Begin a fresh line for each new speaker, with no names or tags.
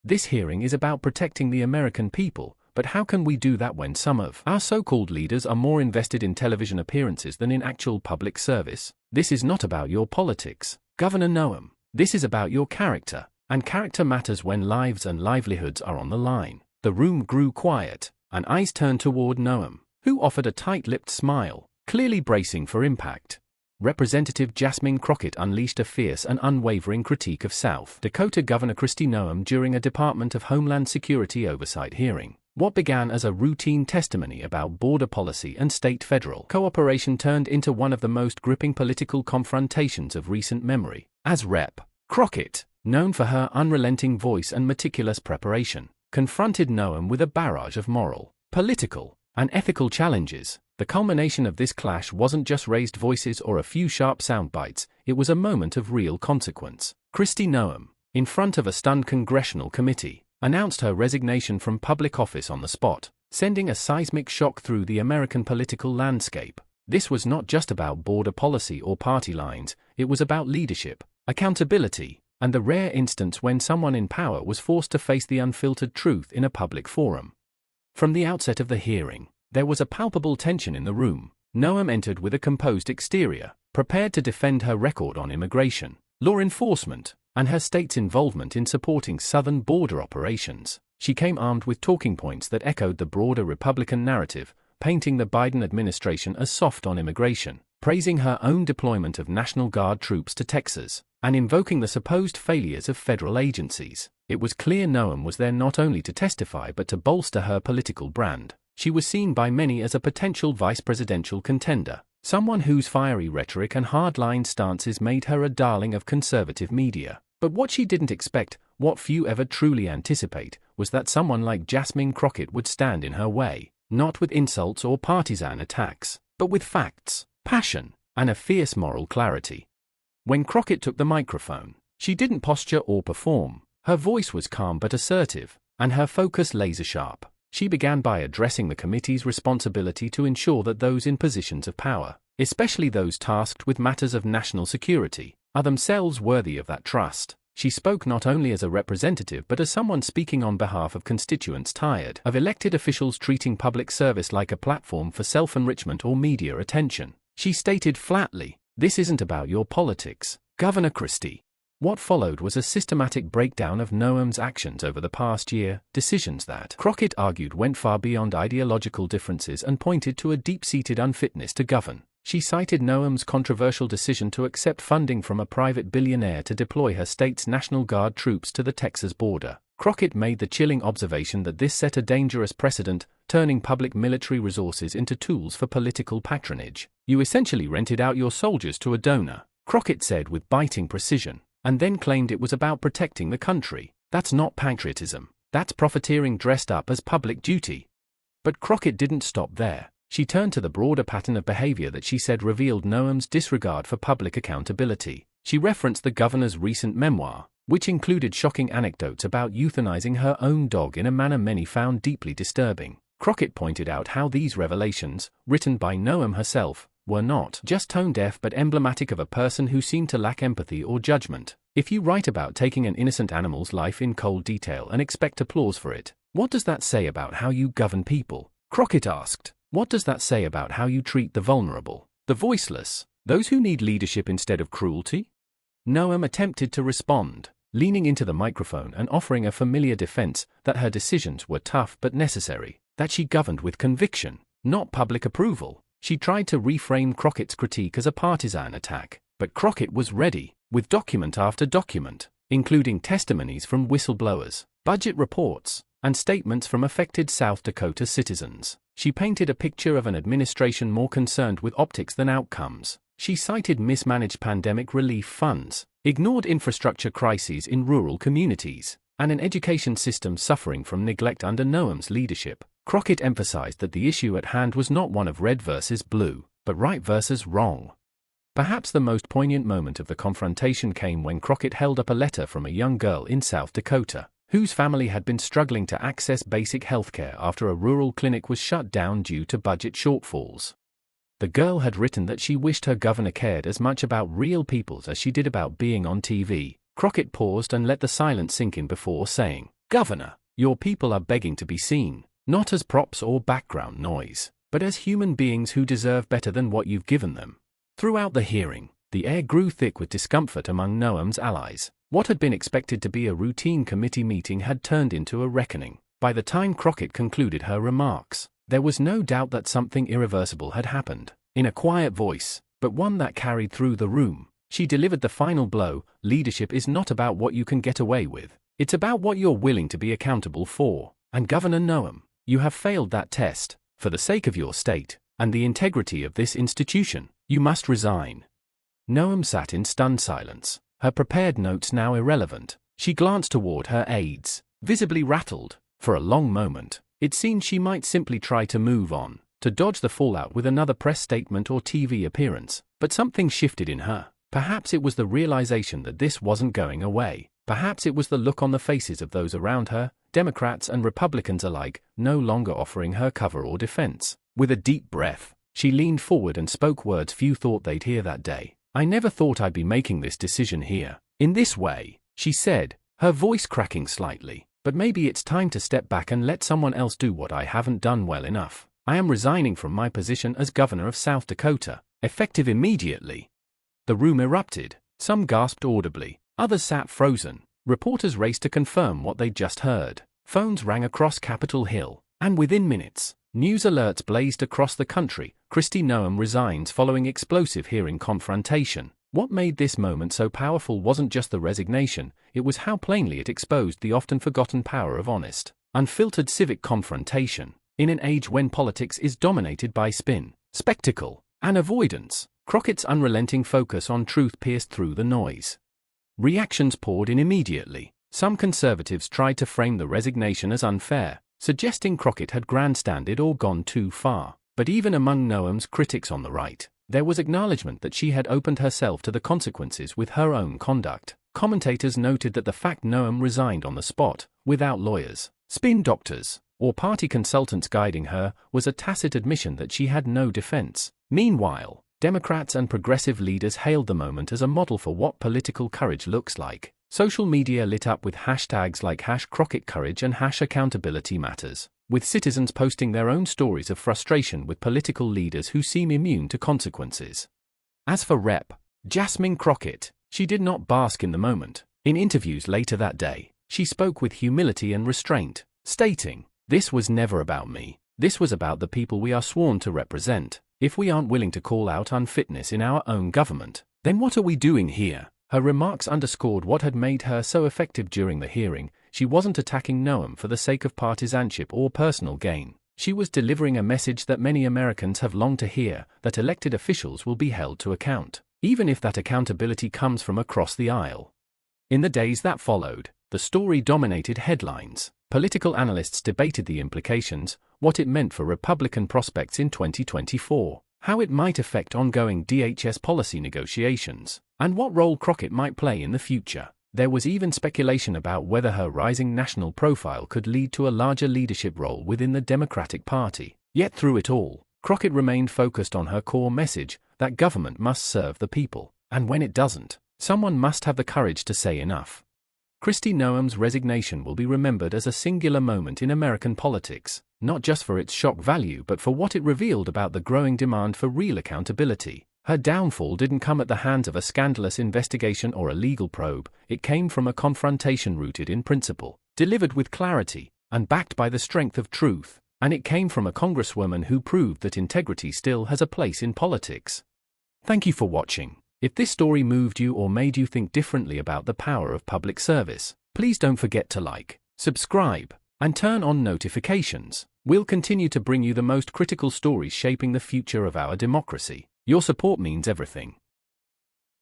This hearing is about protecting the American people, but how can we do that when some of our so-called leaders are more invested in television appearances than in actual public service? This is not about your politics, Governor Noem. This is about your character, and character matters when lives and livelihoods are on the line. The room grew quiet, and eyes turned toward Noem, who offered a tight-lipped smile, clearly bracing for impact. Representative Jasmine Crockett unleashed a fierce and unwavering critique of South Dakota Governor Kristi Noem during a Department of Homeland Security oversight hearing. What began as a routine testimony about border policy and state-federal cooperation turned into one of the most gripping political confrontations of recent memory, as Rep. Crockett, known for her unrelenting voice and meticulous preparation, confronted Noem with a barrage of moral, political, and ethical challenges. The culmination of this clash wasn't just raised voices or a few sharp sound bites, it was a moment of real consequence. Kristi Noem, in front of a stunned congressional committee, announced her resignation from public office on the spot, sending a seismic shock through the American political landscape. This was not just about border policy or party lines, it was about leadership, accountability, and the rare instance when someone in power was forced to face the unfiltered truth in a public forum. From the outset of the hearing, there was a palpable tension in the room. Noem entered with a composed exterior, prepared to defend her record on immigration, law enforcement, and her state's involvement in supporting southern border operations. She came armed with talking points that echoed the broader Republican narrative, painting the Biden administration as soft on immigration, praising her own deployment of National Guard troops to Texas, and invoking the supposed failures of federal agencies. It was clear Noem was there not only to testify but to bolster her political brand. She was seen by many as a potential vice presidential contender, someone whose fiery rhetoric and hardline stances made her a darling of conservative media. But what she didn't expect, what few ever truly anticipate, was that someone like Jasmine Crockett would stand in her way, not with insults or partisan attacks, but with facts, passion, and a fierce moral clarity. When Crockett took the microphone, she didn't posture or perform. Her voice was calm but assertive, and her focus laser-sharp. She began by addressing the committee's responsibility to ensure that those in positions of power, especially those tasked with matters of national security, are themselves worthy of that trust. She spoke not only as a representative but as someone speaking on behalf of constituents tired of elected officials treating public service like a platform for self-enrichment or media attention. She stated flatly, "This isn't about your politics, Governor Kristi." What followed was a systematic breakdown of Noem's actions over the past year, decisions that Crockett argued went far beyond ideological differences and pointed to a deep-seated unfitness to govern. She cited Noem's controversial decision to accept funding from a private billionaire to deploy her state's National Guard troops to the Texas border. Crockett made the chilling observation that this set a dangerous precedent, turning public military resources into tools for political patronage. "You essentially rented out your soldiers to a donor," Crockett said with biting precision, and then claimed it was about protecting the country. That's not patriotism. That's profiteering dressed up as public duty. But Crockett didn't stop there. She turned to the broader pattern of behavior that she said revealed Noem's disregard for public accountability. She referenced the governor's recent memoir, which included shocking anecdotes about euthanizing her own dog in a manner many found deeply disturbing. Crockett pointed out how these revelations, written by Noem herself, were not just tone-deaf but emblematic of a person who seemed to lack empathy or judgment. If you write about taking an innocent animal's life in cold detail and expect applause for it, what does that say about how you govern people? Crockett asked. What does that say about how you treat the vulnerable, the voiceless, those who need leadership instead of cruelty? Noem attempted to respond, leaning into the microphone and offering a familiar defense that her decisions were tough but necessary, that she governed with conviction, not public approval. She tried to reframe Crockett's critique as a partisan attack, but Crockett was ready, with document after document, including testimonies from whistleblowers, budget reports, and statements from affected South Dakota citizens. She painted a picture of an administration more concerned with optics than outcomes. She cited mismanaged pandemic relief funds, ignored infrastructure crises in rural communities, and an education system suffering from neglect under Noem's leadership. Crockett emphasized that the issue at hand was not one of red versus blue, but right versus wrong. Perhaps the most poignant moment of the confrontation came when Crockett held up a letter from a young girl in South Dakota, whose family had been struggling to access basic health care after a rural clinic was shut down due to budget shortfalls. The girl had written that she wished her governor cared as much about real people as she did about being on TV. Crockett paused and let the silence sink in before saying, Governor, your people are begging to be seen, not as props or background noise, but as human beings who deserve better than what you've given them. Throughout the hearing, the air grew thick with discomfort among Noem's allies. What had been expected to be a routine committee meeting had turned into a reckoning. By the time Crockett concluded her remarks, there was no doubt that something irreversible had happened. In a quiet voice, but one that carried through the room, she delivered the final blow. Leadership is not about what you can get away with. It's about what you're willing to be accountable for. And Governor Noem, you have failed that test. For the sake of your state, and the integrity of this institution, you must resign. Noem sat in stunned silence, her prepared notes now irrelevant. She glanced toward her aides, visibly rattled. For a long moment, it seemed she might simply try to move on, to dodge the fallout with another press statement or TV appearance. But something shifted in her. Perhaps it was the realization that this wasn't going away. Perhaps it was the look on the faces of those around her, Democrats and Republicans alike, no longer offering her cover or defense. With a deep breath, she leaned forward and spoke words few thought they'd hear that day. I never thought I'd be making this decision here, in this way, she said, her voice cracking slightly. But maybe it's time to step back and let someone else do what I haven't done well enough. I am resigning from my position as governor of South Dakota, effective immediately. The room erupted. Some gasped audibly, others sat frozen. Reporters raced to confirm what they'd just heard. Phones rang across Capitol Hill, and within minutes, news alerts blazed across the country. Kristi Noem resigns following explosive hearing confrontation. What made this moment so powerful wasn't just the resignation, it was how plainly it exposed the often forgotten power of honest, unfiltered civic confrontation. In an age when politics is dominated by spin, spectacle, and avoidance, Crockett's unrelenting focus on truth pierced through the noise. Reactions poured in immediately. Some conservatives tried to frame the resignation as unfair, suggesting Crockett had grandstanded or gone too far. But even among Noem's critics on the right, there was acknowledgement that she had opened herself to the consequences with her own conduct. Commentators noted that the fact Noem resigned on the spot, without lawyers, spin doctors, or party consultants guiding her, was a tacit admission that she had no defense. Meanwhile, Democrats and progressive leaders hailed the moment as a model for what political courage looks like. Social media lit up with hashtags like #CrockettCourage and #AccountabilityMatters, with citizens posting their own stories of frustration with political leaders who seem immune to consequences. As for Rep. Jasmine Crockett, she did not bask in the moment. In interviews later that day, she spoke with humility and restraint, stating, "This was never about me. This was about the people we are sworn to represent. If we aren't willing to call out unfitness in our own government, then what are we doing here?" Her remarks underscored what had made her so effective during the hearing. She wasn't attacking Noem for the sake of partisanship or personal gain. She was delivering a message that many Americans have longed to hear, that elected officials will be held to account, even if that accountability comes from across the aisle. In the days that followed, the story dominated headlines. Political analysts debated the implications, what it meant for Republican prospects in 2024, how it might affect ongoing DHS policy negotiations, and what role Crockett might play in the future. There was even speculation about whether her rising national profile could lead to a larger leadership role within the Democratic Party. Yet through it all, Crockett remained focused on her core message, that government must serve the people, and when it doesn't, someone must have the courage to say enough. Kristi Noem's resignation will be remembered as a singular moment in American politics, not just for its shock value but for what it revealed about the growing demand for real accountability. Her downfall didn't come at the hands of a scandalous investigation or a legal probe. It came from a confrontation rooted in principle, delivered with clarity, and backed by the strength of truth. And it came from a congresswoman who proved that integrity still has a place in politics. Thank you for watching. If this story moved you or made you think differently about the power of public service, please don't forget to like, subscribe, and turn on notifications. We'll continue to bring you the most critical stories shaping the future of our democracy. Your support means everything.